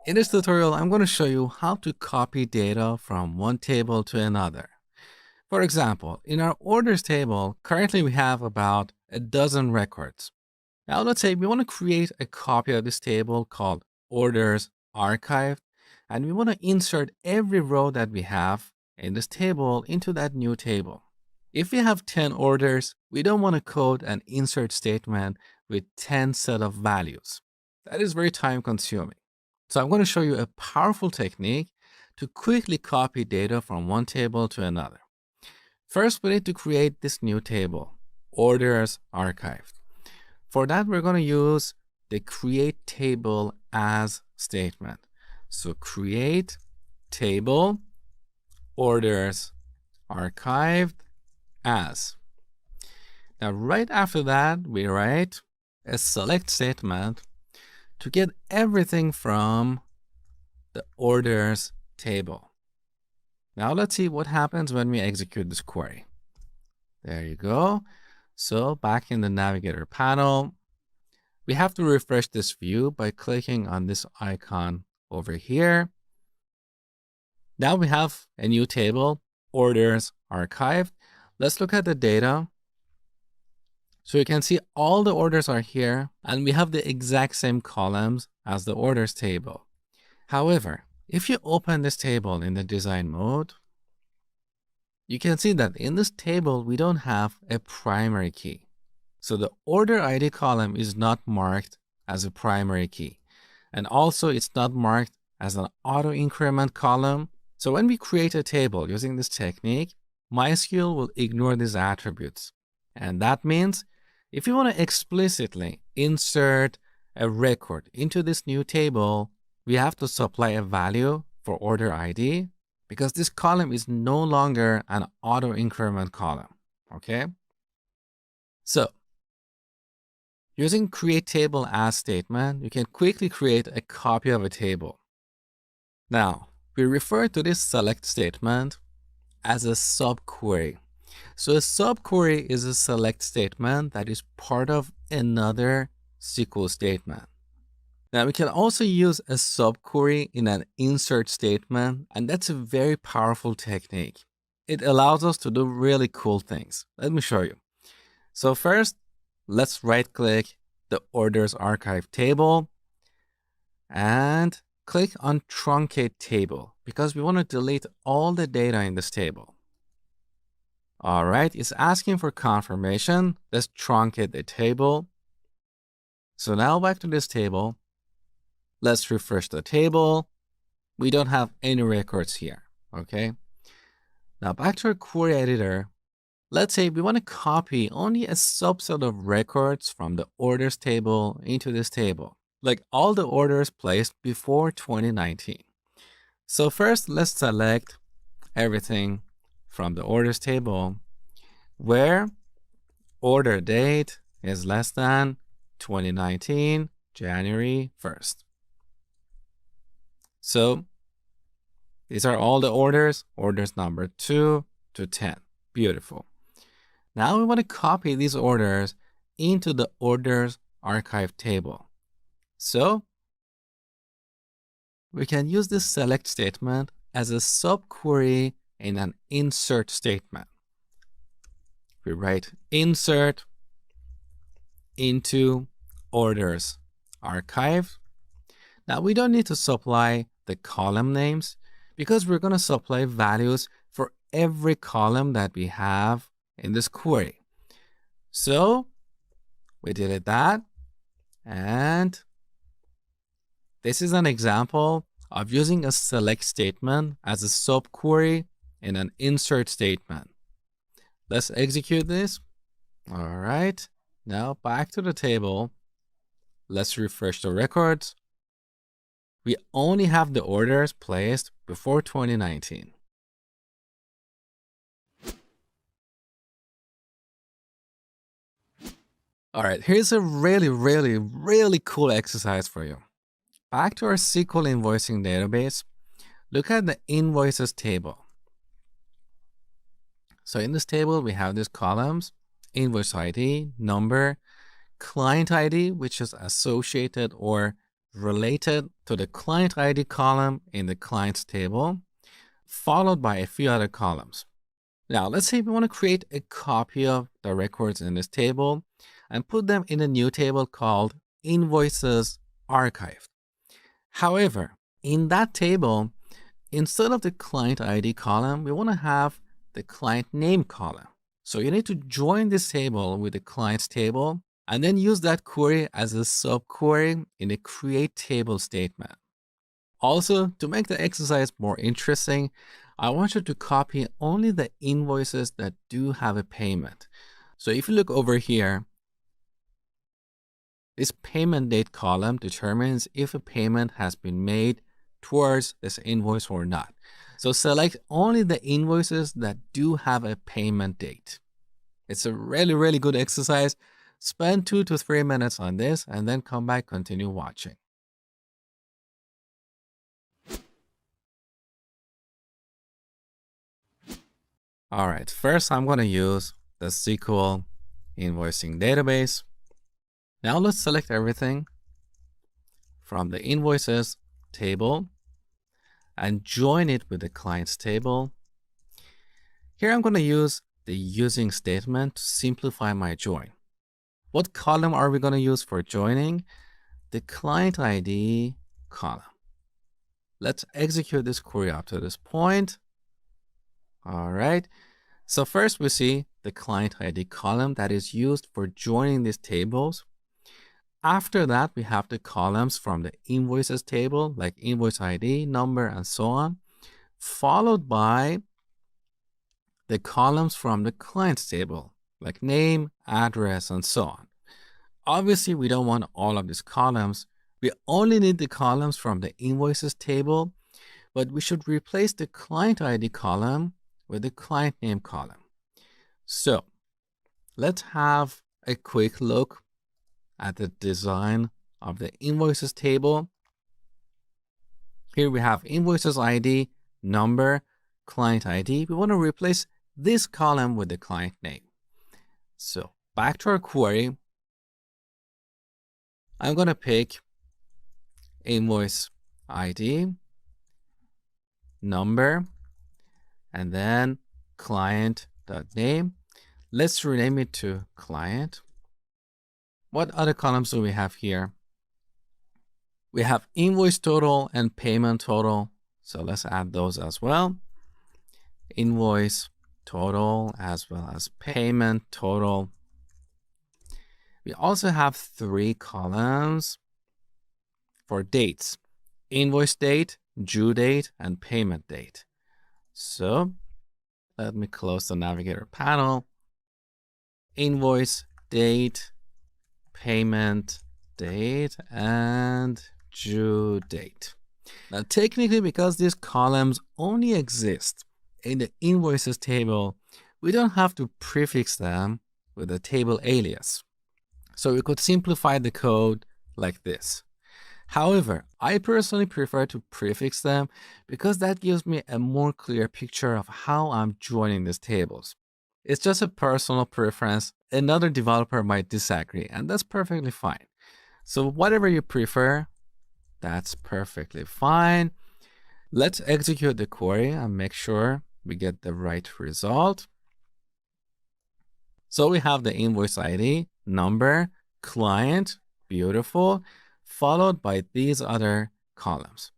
In this tutorial, I'm going to show you how to copy data from one table to another. For example, in our orders table, currently we have about a dozen records. Now let's say we want to create a copy of this table called orders archived, and we want to insert every row that we have in this table into that new table. If we have 10 orders, we don't want to code an insert statement with 10 set of values. That is very time consuming. So I'm going to show you a powerful technique to quickly copy data from one table to another. First, we need to create this new table, orders archived. For that, we're going to use the create table as statement. So create table orders archived as. Now, right after that, we write a select statement to get everything from the orders table. Now let's see what happens when we execute this query. There you go. So back in the navigator panel, we have to refresh this view by clicking on this icon over here. Now we have a new table, orders archived. Let's look at the data. So you can see all the orders are here, and we have the exact same columns as the orders table. However, if you open this table in the design mode, you can see that in this table, we don't have a primary key. So the order ID column is not marked as a primary key. And also it's not marked as an auto increment column. So when we create a table using this technique, MySQL will ignore these attributes. And that means if you want to explicitly insert a record into this new table, we have to supply a value for order ID because this column is no longer an auto increment column. Okay. So using create table as statement, you can quickly create a copy of a table. Now we refer to this select statement as a subquery. So a subquery is a select statement that is part of another SQL statement. Now we can also use a subquery in an insert statement, and that's a very powerful technique. It allows us to do really cool things. Let me show you. So first, let's right-click the orders archive table and click on truncate table because we want to delete all the data in this table. All right, it's asking for confirmation. Let's truncate the table. So now back to this table. Let's refresh the table. We don't have any records here, okay? Now back to our query editor. Let's say we want to copy only a subset of records from the orders table into this table, like all the orders placed before 2019. So first, let's select everything from the orders table where order date is less than 2019, January 1st. So these are all the orders number 2 to 10. Beautiful. Now we want to copy these orders into the orders archive table. So we can use this select statement as a subquery in an insert statement. We write insert into orders archive. Now we don't need to supply the column names because we're going to supply values for every column that we have in this query. So we did that, and this is an example of using a select statement as a subquery in an insert statement. Let's execute this. All right. Now back to the table. Let's refresh the records. We only have the orders placed before 2019. All right, here's a really cool exercise for you. Back to our SQL invoicing database, look at the invoices table. So in this table, we have these columns, invoice ID, number, client ID, which is associated or related to the client ID column in the clients table, followed by a few other columns. Now, let's say we want to create a copy of the records in this table and put them in a new table called Invoices Archived. However, in that table, instead of the client ID column, we want to have the client name column. So you need to join this table with the clients table and then use that query as a subquery in the create table statement. Also, to make the exercise more interesting, I want you to copy only the invoices that do have a payment. So if you look over here, this payment date column determines if a payment has been made towards this invoice or not. So select only the invoices that do have a payment date. It's a really good exercise. Spend 2 to 3 minutes on this and then come back, continue watching. All right, first I'm going to use the SQL invoicing database. Now let's select everything from the invoices table and join it with the clients table. Here I'm going to use the using statement to simplify my join. What column are we going to use for joining? The client ID column. Let's execute this query up to this point. All right. So first we see the client ID column that is used for joining these tables. After that, we have the columns from the invoices table, like invoice ID, number, and so on, followed by the columns from the clients table, like name, address, and so on. Obviously, we don't want all of these columns. We only need the columns from the invoices table, but we should replace the client ID column with the client name column. So let's have a quick look at the design of the invoices table. Here we have invoices ID, number, client ID. We want to replace this column with the client name. So back to our query. I'm going to pick invoice ID, number, and then client.name. Let's rename it to client. What other columns do we have here? We have invoice total and payment total. So let's add those as well. Invoice total as well as payment total. We also have 3 columns for dates: invoice date, due date, and payment date. So let me close the navigator panel. Invoice date, payment date, and due date. Now, technically, because these columns only exist in the invoices table, we don't have to prefix them with a table alias. So we could simplify the code like this. However, I personally prefer to prefix them because that gives me a more clear picture of how I'm joining these tables. It's just a personal preference. Another developer might disagree, and that's perfectly fine. So whatever you prefer, that's perfectly fine. Let's execute the query and make sure we get the right result. So we have the invoice ID, number, client, beautiful, followed by these other columns.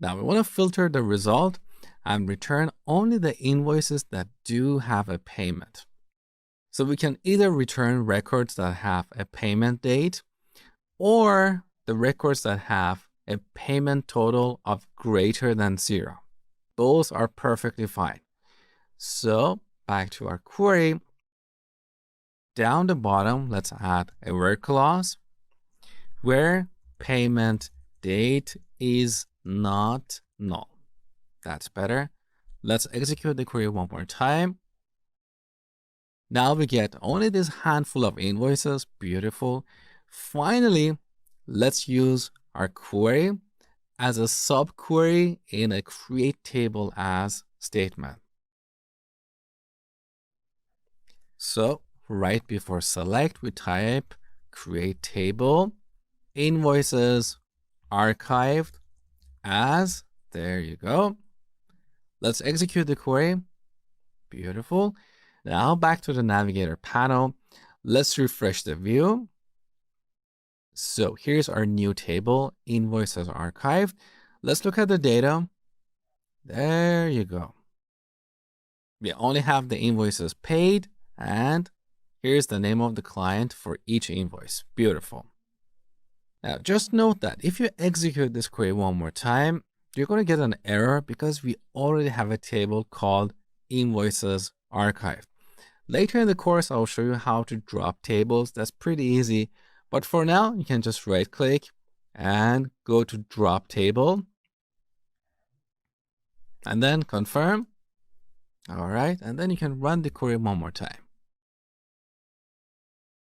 Now we want to filter the result and return only the invoices that do have a payment. So we can either return records that have a payment date or the records that have a payment total of greater than 0. Both are perfectly fine. So back to our query. Down the bottom, let's add a where clause where payment date is not null. That's better. Let's execute the query one more time. Now we get only this handful of invoices. Beautiful. Finally, let's use our query as a subquery in a create table as statement. So right before select, we type create table, invoices, archived as. There you go. Let's execute the query. Beautiful. Now back to the navigator panel. Let's refresh the view. So here's our new table, invoices archived. Let's look at the data. There you go. We only have the invoices paid, and here's the name of the client for each invoice. Beautiful. Now, just note that if you execute this query one more time, you're going to get an error because we already have a table called invoices archived. Later in the course, I'll show you how to drop tables. That's pretty easy. But for now, you can just right click and go to drop table and then confirm. All right. And then you can run the query one more time.